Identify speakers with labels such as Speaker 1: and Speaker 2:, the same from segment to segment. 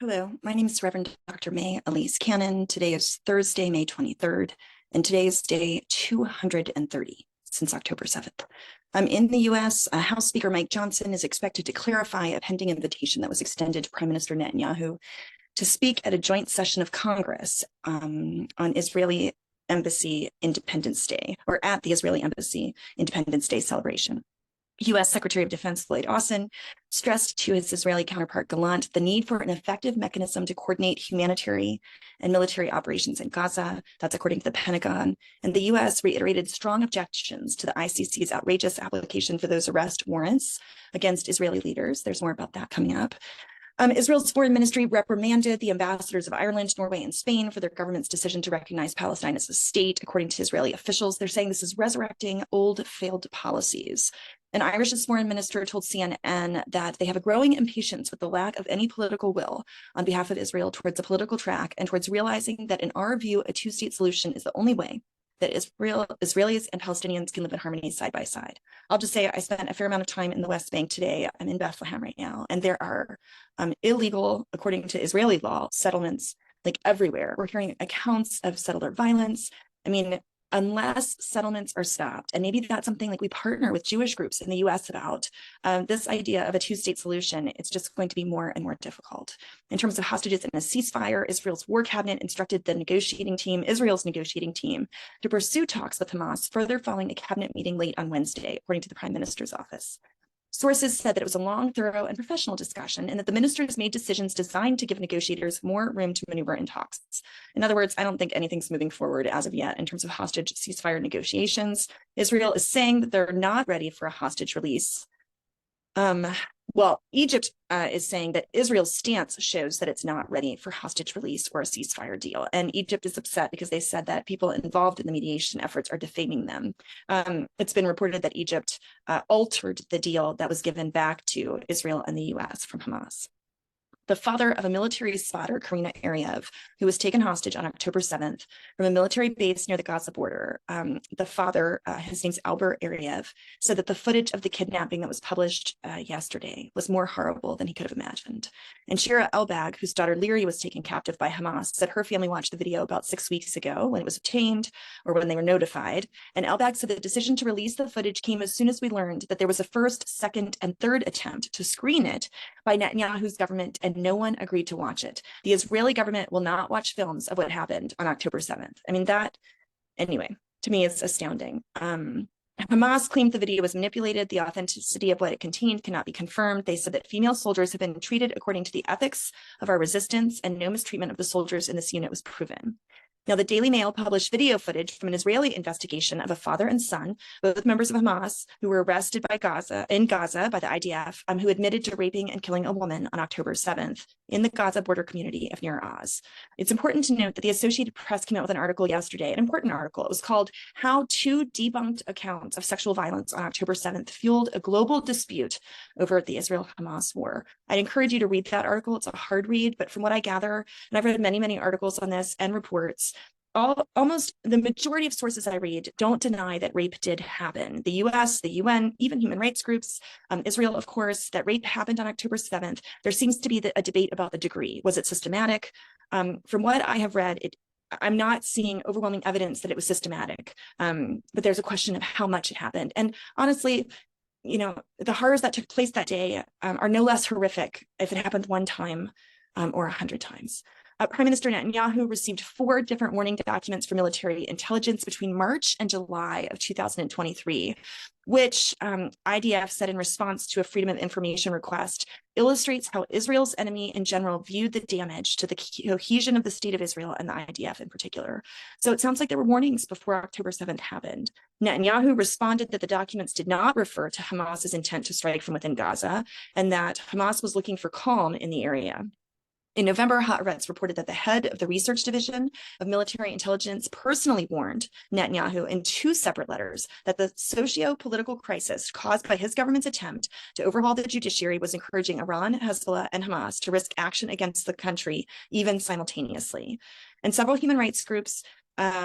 Speaker 1: Hello, my name is Reverend Dr. May Elise Cannon. Today is Thursday, May 23rd, and today is day 230 since October 7th. In the U.S., House Speaker Mike Johnson is expected to clarify a pending invitation that was extended to Prime Minister Netanyahu to speak at a joint session of Congress on Israeli Embassy Independence Day, or at the Israeli Embassy Independence Day celebration. U.S. Secretary of Defense Lloyd Austin stressed to his Israeli counterpart Gallant the need for an effective mechanism to coordinate humanitarian and military operations in Gaza. That's according to the Pentagon. And the U.S. reiterated strong objections to the ICC's outrageous application for those arrest warrants against Israeli leaders. There's more about that coming up. Israel's foreign ministry reprimanded the ambassadors of Ireland, Norway, and Spain for their government's decision to recognize Palestine as a state. According to Israeli officials, they're saying this is resurrecting old failed policies. An Irish foreign minister told CNN that they have a growing impatience with the lack of any political will on behalf of Israel towards a political track and towards realizing that, in our view, a two-state solution is the only way that Israelis and Palestinians can live in harmony side by side. I'll just say I spent a fair amount of time in the West Bank today. I'm in Bethlehem right now, and there are illegal, according to Israeli law, settlements like everywhere. We're hearing accounts of settler violence. I mean, unless settlements are stopped, and maybe that's something like we partner with Jewish groups in the US about, this idea of a two-state solution, it's just going to be more and more difficult. In terms of hostages and a ceasefire, Israel's war cabinet instructed the Israel's negotiating team, to pursue talks with Hamas, further following a cabinet meeting late on Wednesday, according to the Prime Minister's office. Sources said that it was a long, thorough, and professional discussion, and that the ministers made decisions designed to give negotiators more room to maneuver in talks. In other words, I don't think anything's moving forward as of yet in terms of hostage ceasefire negotiations. Israel is saying that they're not ready for a hostage release. Well, Egypt is saying that Israel's stance shows that it's not ready for hostage release or a ceasefire deal. And Egypt is upset because they said that people involved in the mediation efforts are defaming them. It's been reported that Egypt altered the deal that was given back to Israel and the US from Hamas. The father of a military spotter, Karina Ariev, who was taken hostage on October 7th from a military base near the Gaza border. The father, his name's Albert Ariev, said that the footage of the kidnapping that was published yesterday was more horrible than he could have imagined. And Shira Elbag, whose daughter Leary was taken captive by Hamas, said her family watched the video about 6 weeks ago when it was obtained or when they were notified. And Elbag said the decision to release the footage came as soon as we learned that there was a first, second, and third attempt to screen it by Netanyahu's government, and no one agreed to watch it. The Israeli government will not watch films of what happened on October 7th. I mean, that, anyway, to me, it's astounding. Hamas claimed the video was manipulated. The authenticity of what it contained cannot be confirmed. They said that female soldiers have been treated according to the ethics of our resistance, and no mistreatment of the soldiers in this unit was proven. Now, the Daily Mail published video footage from an Israeli investigation of a father and son, both members of Hamas, who were arrested in Gaza by the IDF, who admitted to raping and killing a woman on October 7th in the Gaza border community of Nir Oz. It's important to note that the Associated Press came out with an article yesterday, an important article. It was called "How Two Debunked Accounts of Sexual Violence on October 7th Fueled a Global Dispute Over the Israel-Hamas War." I'd encourage you to read that article. It's a hard read, but from what I gather, and I've read many, many articles on this and reports, almost the majority of sources I read don't deny that rape did happen. The US, the UN, even human rights groups, Israel, of course, that rape happened on October 7th. There seems to be a debate about the degree. Was it systematic? From what I have read, I'm not seeing overwhelming evidence that it was systematic, but there's a question of how much it happened. And honestly, you know, the horrors that took place that day are no less horrific if it happened one time or 100 times. Prime Minister Netanyahu received 4 different warning documents from military intelligence between March and July of 2023, which IDF said in response to a Freedom of Information request illustrates how Israel's enemy in general viewed the damage to the cohesion of the state of Israel and the IDF in particular. So it sounds like there were warnings before October 7th happened. Netanyahu responded that the documents did not refer to Hamas's intent to strike from within Gaza, and that Hamas was looking for calm in the area. In November, Haaretz reported that the head of the research division of military intelligence personally warned Netanyahu in 2 separate letters that the socio-political crisis caused by his government's attempt to overhaul the judiciary was encouraging Iran, Hezbollah, and Hamas to risk action against the country, even simultaneously. And several human rights groups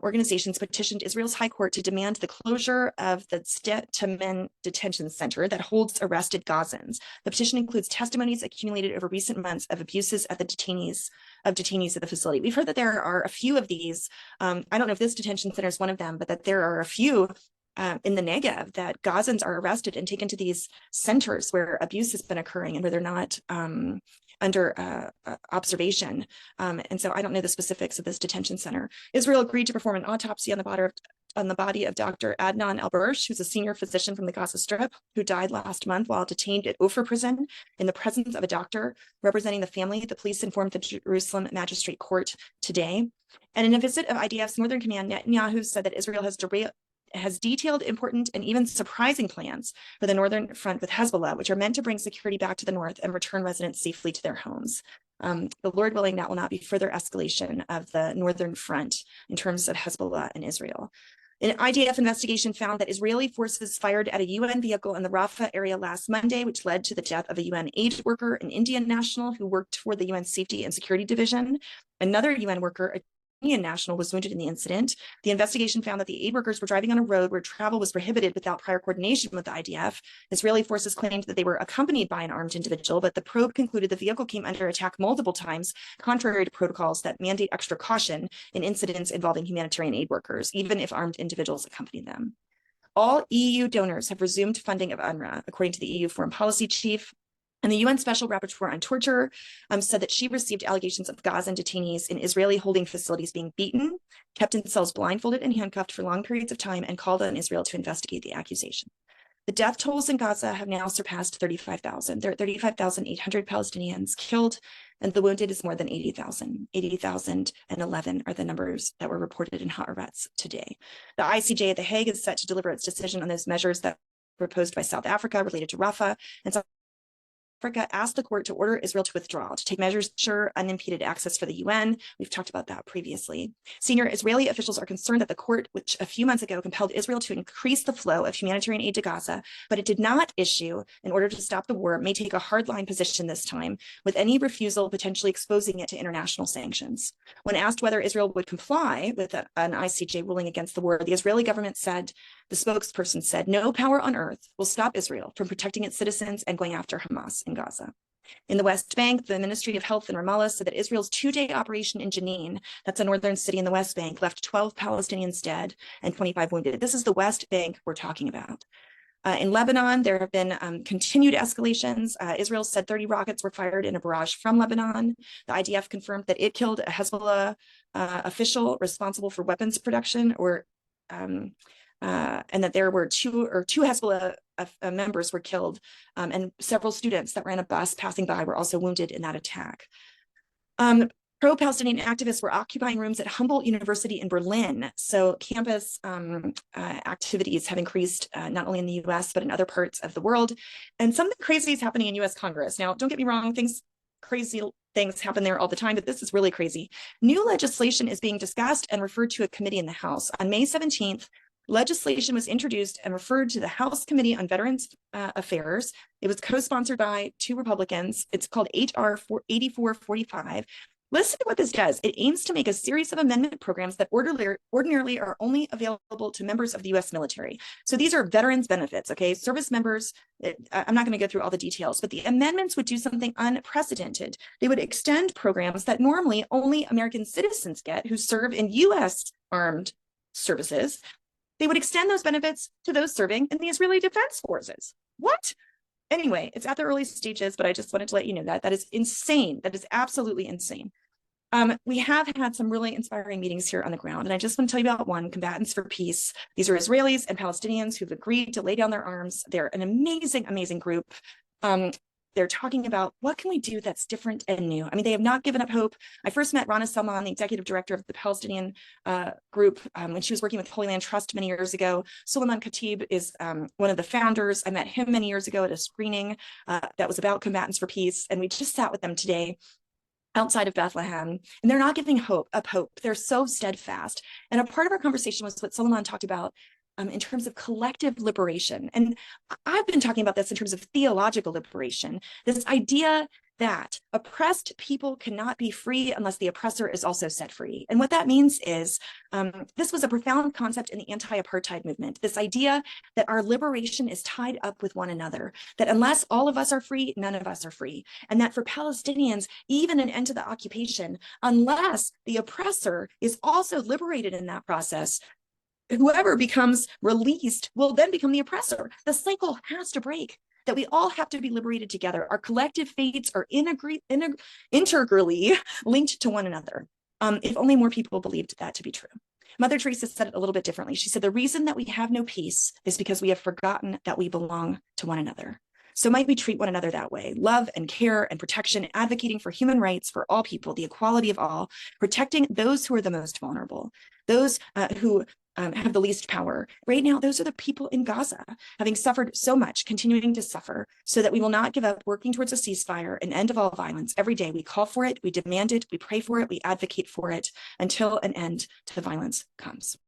Speaker 1: organizations petitioned Israel's High Court to demand the closure of the Detention detention center that holds arrested Gazans. The petition includes testimonies accumulated over recent months of abuses at the detainees at the facility. We've heard that there are a few of these. I don't know if this detention center is one of them, but that there are a few in the Negev that Gazans are arrested and taken to these centers where abuse has been occurring and where they're not under observation. And so I don't know the specifics of this detention center. Israel agreed to perform an autopsy on the body of Dr. Adnan Albersh, who's a senior physician from the Gaza Strip, who died last month while detained at Ofer prison in the presence of a doctor representing the family. The police informed the Jerusalem Magistrate Court today. And in a visit of IDF's Northern Command, Netanyahu said that Israel has detailed important and even surprising plans for the northern front with Hezbollah, which are meant to bring security back to the north and return residents safely to their homes. The Lord willing, that will not be further escalation of the northern front in terms of Hezbollah and Israel. An IDF investigation found that Israeli forces fired at a UN vehicle in the Rafah area last Monday, which led to the death of a UN aid worker, an Indian national who worked for the UN Safety and Security Division. Another UN worker, a Indian national, was wounded in the incident. The investigation found that the aid workers were driving on a road where travel was prohibited without prior coordination with the IDF. Israeli forces claimed that they were accompanied by an armed individual, but the probe concluded the vehicle came under attack multiple times, contrary to protocols that mandate extra caution in incidents involving humanitarian aid workers, even if armed individuals accompany them. All EU donors have resumed funding of UNRWA, according to the EU Foreign Policy Chief. And the UN Special Rapporteur on Torture said that she received allegations of Gazan detainees in Israeli holding facilities being beaten, kept in cells blindfolded and handcuffed for long periods of time, and called on Israel to investigate the accusation. The death tolls in Gaza have now surpassed 35,000. There are 35,800 Palestinians killed, and the wounded is more than 80,000. 80,011 are the numbers that were reported in Haaretz today. The ICJ at The Hague is set to deliver its decision on those measures that were proposed by South Africa related to Rafah, and South Africa asked the court to order Israel to withdraw, to take measures to ensure unimpeded access for the UN. We've talked about that previously. Senior Israeli officials are concerned that the court, which a few months ago compelled Israel to increase the flow of humanitarian aid to Gaza, but it did not issue in order to stop the war, may take a hardline position this time, with any refusal potentially exposing it to international sanctions. When asked whether Israel would comply with an ICJ ruling against the war, the Israeli government said, the spokesperson said, no power on earth will stop Israel from protecting its citizens and going after Hamas in Gaza. In the West Bank, the Ministry of Health in Ramallah said that Israel's two-day operation in Jenin, that's a northern city in the West Bank, left 12 Palestinians dead and 25 wounded. This is the West Bank we're talking about. In Lebanon, there have been continued escalations. Israel said 30 rockets were fired in a barrage from Lebanon. The IDF confirmed that it killed a Hezbollah official responsible for weapons production, and that there were two Hezbollah members were killed, and several students that were in a bus passing by were also wounded in that attack. Pro-Palestinian activists were occupying rooms at Humboldt University in Berlin. So campus activities have increased not only in the US, but in other parts of the world. And something crazy is happening in US Congress. Now, don't get me wrong, crazy things happen there all the time, but this is really crazy. New legislation is being discussed and referred to a committee in the House. On May 17th, legislation was introduced and referred to the House Committee on Veterans Affairs. It was co-sponsored by two Republicans. It's called HR 8445. Listen to what this does. It aims to make a series of amendment programs that ordinarily are only available to members of the U.S. military. So these are veterans benefits, okay? Service members, I'm not going to go through all the details, but the amendments would do something unprecedented. They would extend programs that normally only American citizens get who serve in U.S. armed services. They would extend those benefits to those serving in the Israeli Defense Forces. What? Anyway, it's at the early stages, but I just wanted to let you know that. That is insane. That is absolutely insane. We have had some really inspiring meetings here on the ground, and I just want to tell you about one, Combatants for Peace. These are Israelis and Palestinians who've agreed to lay down their arms. They're an amazing, amazing group. They're talking about what can we do that's different and new. I mean, they have not given up hope. I first met Rana Salman, the executive director of the Palestinian group, when she was working with Holy Land Trust many years ago. Suleiman Khatib is one of the founders. I met him many years ago at a screening that was about Combatants for Peace, and we just sat with them today outside of Bethlehem, and they're not giving up hope. They're so steadfast. And a part of our conversation was what Suleiman talked about in terms of collective liberation. And I've been talking about this in terms of theological liberation, this idea that oppressed people cannot be free unless the oppressor is also set free. And what that means is this was a profound concept in the anti-apartheid movement, this idea that our liberation is tied up with one another, that unless all of us are free, none of us are free. And that for Palestinians, even an end to the occupation, unless the oppressor is also liberated in that process, whoever becomes released will then become the oppressor. The cycle has to break, that we all have to be liberated together. Our collective fates are integrally linked to one another. If only more people believed that to be true. Mother Teresa said it a little bit differently. She said, the reason that we have no peace is because we have forgotten that we belong to one another. So might we treat one another that way, love and care and protection, advocating for human rights for all people, the equality of all, protecting those who are the most vulnerable, those who have the least power. Right now, those are the people in Gaza, having suffered so much, continuing to suffer, so that we will not give up working towards a ceasefire, an end of all violence. Every day we call for it, we demand it, we pray for it, we advocate for it until an end to the violence comes.